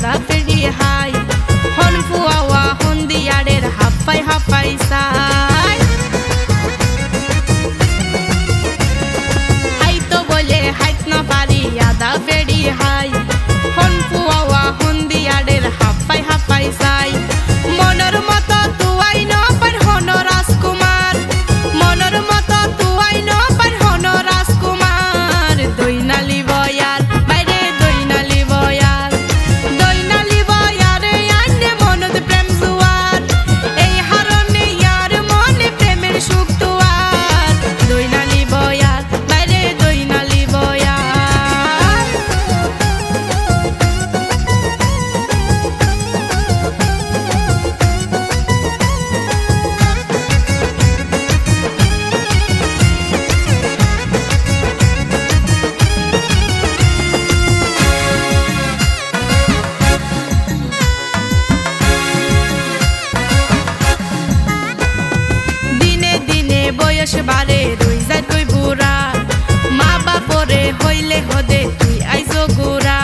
আদা ফেরি হাই হন ফুয়াওয়া হন দিয়ারের হাফাই হাফাই সাই হাইতো বলে হাইত না পারি আদা ফেরি হাই হন ফুয়াওয়া হন দিয়ারের হাফাই হাফাই সাই মনের মতো তুয়াই ন পার হন রাজকুমার মনের মতো তুয়াই ন পার হন রাজকুমার দইনালি বয়ার বাইরে দইনালি বয়ার দইনালি বয়ারে আনে মনত প্রেম জুয়ার এই হারনে ইয়ার মনে প্রেমের সুখ তুয়ার দইনালি বয়ার বাইরে দইনালি বয়ার বয়স বারে রই যায় তুই বুড়া মা বাপরে হইলে হদে তুই আইসো গুড়া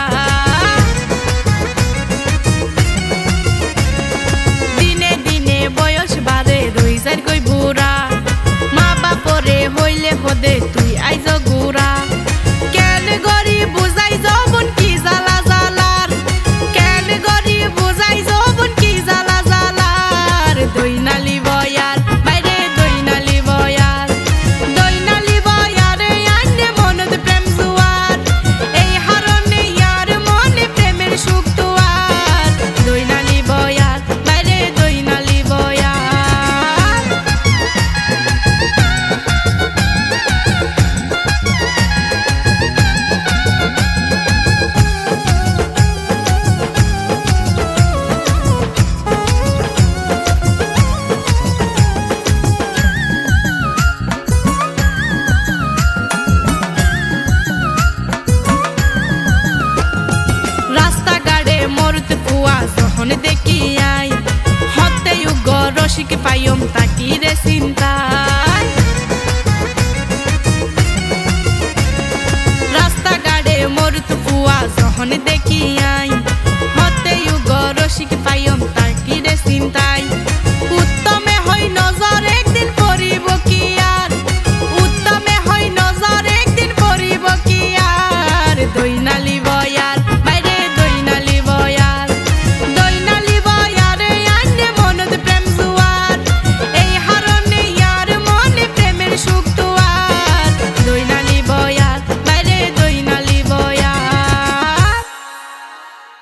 দিনে দিনে বয়স বারে রই যায় কই বুড়া মা বাপরে হইলে হদে তুই আইসো গুড়া কেন গরি বুঝাই যৌবন কি জ্বালা জ্বালার কেন গরি বুঝাই যৌবন কি জ্বালা জ্বালার দইনালি বয়ার যখন দেখি আই হতে উগ রসিক পাইম তাকি রে চিন্তায় রাস্তা গাড়ে মরুত ফুয়া যখন দেখি